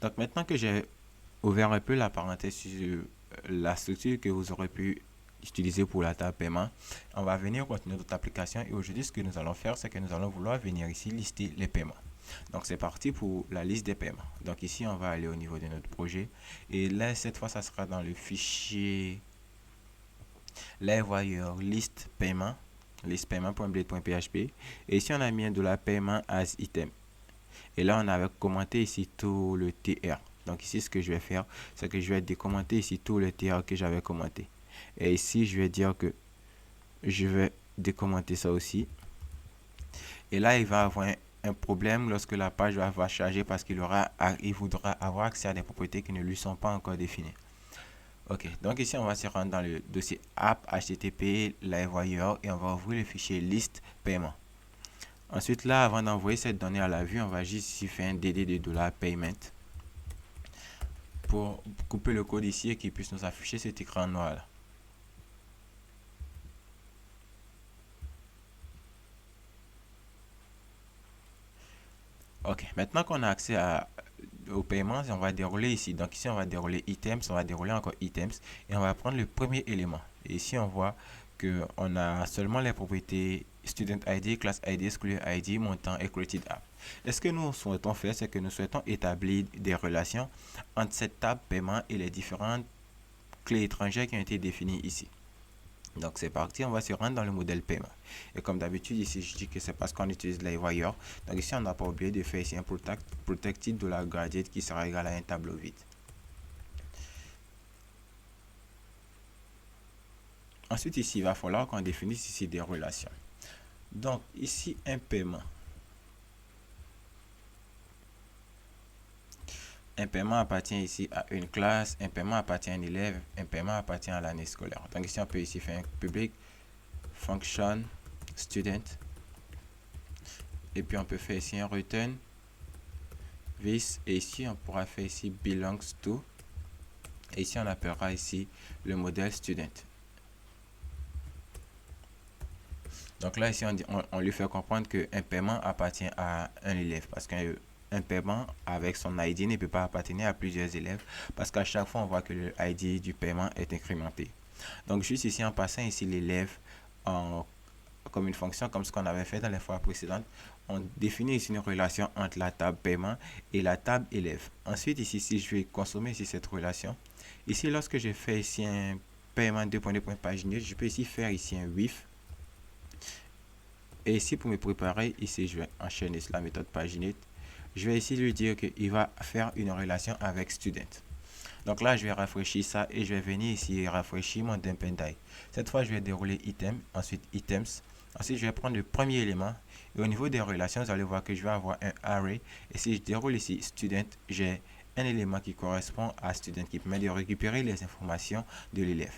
Donc maintenant que j'ai ouvert un peu la parenthèse sur la structure que vous aurez pu utiliser pour la table paiement, on va venir continuer notre application et aujourd'hui ce que nous allons faire, c'est que nous allons vouloir venir ici lister les paiements. Donc c'est parti pour la liste des paiements. Donc ici on va aller au niveau de notre projet et là cette fois ça sera dans le fichier les voyeurs liste paiement, liste paiement.blade.php et ici on a mis un de la paiement as item. Et là, on avait commenté ici tout le TR. Donc ici, ce que je vais faire, c'est que je vais décommenter ici tout le TR que j'avais commenté. Et ici, je vais dire que je vais décommenter ça aussi. Et là, il va avoir un problème lorsque la page va charger parce il voudra avoir accès à des propriétés qui ne lui sont pas encore définies. Ok, donc ici, on va se rendre dans le dossier app http liveWire et on va ouvrir le fichier liste paiement. Ensuite, là, avant d'envoyer cette donnée à la vue, on va juste ici faire un dd de $payment pour couper le code ici et qu'il puisse nous afficher cet écran noir là. Ok, maintenant qu'on a accès au paiement, on va dérouler ici. Donc ici, on va dérouler items, on va dérouler encore items et on va prendre le premier élément. Et ici, on voit que on a seulement les propriétés student ID, class ID, school ID, montant et created app. Et ce que nous souhaitons faire, c'est que nous souhaitons établir des relations entre cette table paiement et les différentes clés étrangères qui ont été définies ici. Donc c'est parti, on va se rendre dans le modèle paiement. Et comme d'habitude, ici je dis que c'est parce qu'on utilise LiveWire. Donc ici on n'a pas oublié de faire ici un protected de la gadget qui sera égal à un tableau vide. Ensuite ici, il va falloir qu'on définisse ici des relations. Donc ici un paiement. Un paiement appartient ici à une classe, un paiement appartient à un élève, un paiement appartient à l'année scolaire. Donc ici on peut ici faire un public function student. Et puis on peut faire ici un return this et ici on pourra faire ici belongs to et ici on appellera ici le modèle student. Donc là ici on lui fait comprendre qu'un paiement appartient à un élève parce qu'un paiement avec son ID ne peut pas appartenir à plusieurs élèves parce qu'à chaque fois on voit que le ID du paiement est incrémenté. Donc juste ici en passant ici l'élève comme une fonction comme ce qu'on avait fait dans les fois précédentes, on définit ici une relation entre la table paiement et la table élève. Ensuite ici si je vais consommer ici cette relation, ici lorsque je fais ici un paiement 2.2.paginate, je peux ici faire ici un with. Et ici pour me préparer, ici je vais enchaîner sur la méthode paginate. Je vais ici lui dire qu'il va faire une relation avec student. Donc là, je vais rafraîchir ça et je vais venir ici rafraîchir mon Dumpendai. Cette fois, je vais dérouler item, ensuite items. Ensuite, je vais prendre le premier élément. Et au niveau des relations, vous allez voir que je vais avoir un array. Et si je déroule ici student, j'ai un élément qui correspond à student qui permet de récupérer les informations de l'élève.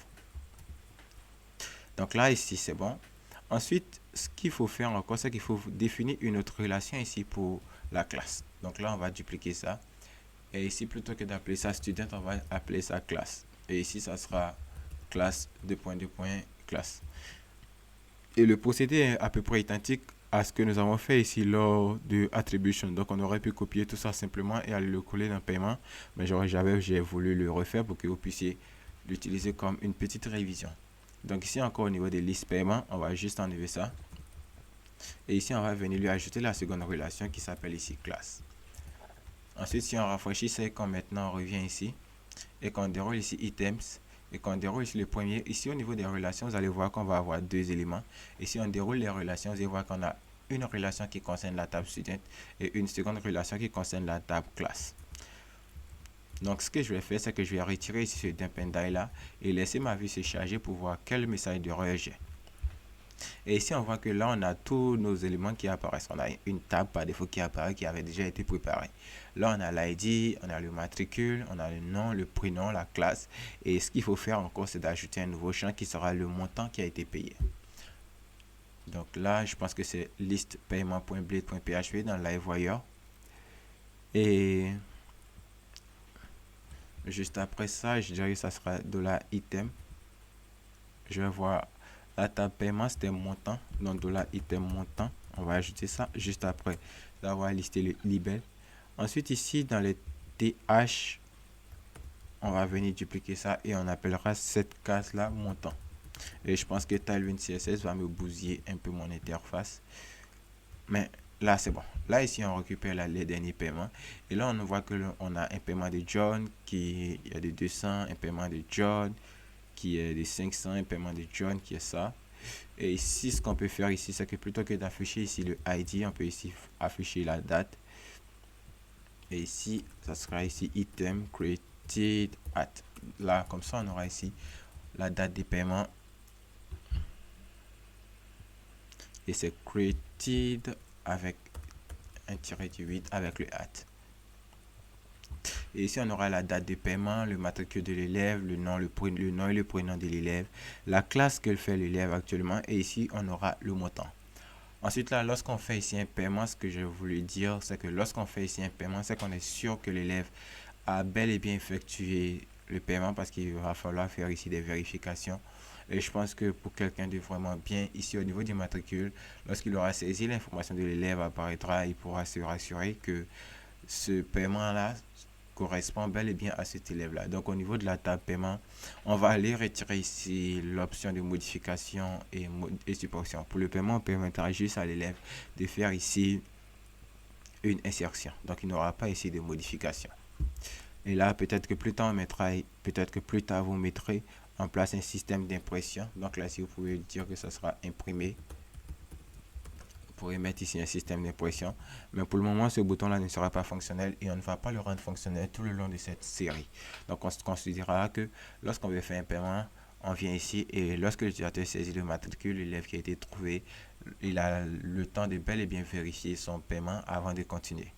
Donc là, ici, c'est bon. Ensuite, ce qu'il faut faire encore, c'est qu'il faut définir une autre relation ici pour la classe. Donc là, on va dupliquer ça. Et ici, plutôt que d'appeler ça student, on va appeler ça classe. Et ici, ça sera classe 2.2.classe. Et le procédé est à peu près identique à ce que nous avons fait ici lors de attribution. Donc, on aurait pu copier tout ça simplement et aller le coller dans le paiement. Mais j'ai voulu le refaire pour que vous puissiez l'utiliser comme une petite révision. Donc ici, encore au niveau des listes paiement, on va juste enlever ça. Et ici, on va venir lui ajouter la seconde relation qui s'appelle ici classe. Ensuite, si on rafraîchit, c'est qu'on maintenant revient ici et qu'on déroule ici items et qu'on déroule ici le premier. Ici, au niveau des relations, vous allez voir qu'on va avoir deux éléments. Et si on déroule les relations, vous allez voir qu'on a une relation qui concerne la table student et une seconde relation qui concerne la table classe. Donc, ce que je vais faire, c'est que je vais retirer ici ce Dumpendai là et laisser ma vue se charger pour voir quel message d'erreur j'ai. Et ici, on voit que là, on a tous nos éléments qui apparaissent. On a une table par défaut qui apparaît, qui avait déjà été préparée. Là, on a l'ID, on a le matricule, on a le nom, le prénom, la classe. Et ce qu'il faut faire encore, c'est d'ajouter un nouveau champ qui sera le montant qui a été payé. Donc là, je pense que c'est liste paiement.blade.php dans LiveWire. Et juste après ça, je dirais que ça sera $item. Je vais voir la table paiement, c'était montant. Donc $item montant. On va ajouter ça juste après d'avoir listé le libel. Ensuite, ici, dans les th, on va venir dupliquer ça et on appellera cette case là montant. Et je pense que Tailwind CSS va me bousiller un peu mon interface, mais là c'est bon. Là ici on récupère les derniers paiements et là on voit que on a un paiement de John qui est de 200, un paiement de John qui est de 500, un paiement de John qui est ça. Et ici ce qu'on peut faire ici, c'est que plutôt que d'afficher ici le ID, on peut ici afficher la date. Et ici ça sera ici item created at. Là comme ça on aura ici la date des paiements et c'est created avec un tiré du 8 avec le at. Et ici on aura la date de paiement, le matricule de l'élève, le nom et le prénom de l'élève, la classe que fait l'élève actuellement, et ici on aura le montant. Ensuite là, lorsqu'on fait ici un paiement, ce que je voulais dire, c'est que lorsqu'on fait ici un paiement, c'est qu'on est sûr que l'élève a bel et bien effectué le paiement, parce qu'il va falloir faire ici des vérifications. Et je pense que pour quelqu'un de vraiment bien, ici au niveau du matricule, lorsqu'il aura saisi l'information de l'élève apparaîtra, il pourra se rassurer que ce paiement-là correspond bel et bien à cet élève-là. Donc au niveau de la table paiement, on va aller retirer ici l'option de modification et suppression. Pour le paiement, on permettra juste à l'élève de faire ici une insertion. Donc il n'aura pas ici de modification. Et là, peut-être que plus tard on mettra, peut-être que plus tard vous mettrez en place un système d'impression. Donc là, si vous pouvez dire que ça sera imprimé, vous pourrez mettre ici un système d'impression. Mais pour le moment, ce bouton-là ne sera pas fonctionnel et on ne va pas le rendre fonctionnel tout le long de cette série. Donc on se considérera que lorsqu'on veut faire un paiement, on vient ici et lorsque l'utilisateur saisit le matricule, l'élève qui a été trouvé, il a le temps de bel et bien vérifier son paiement avant de continuer.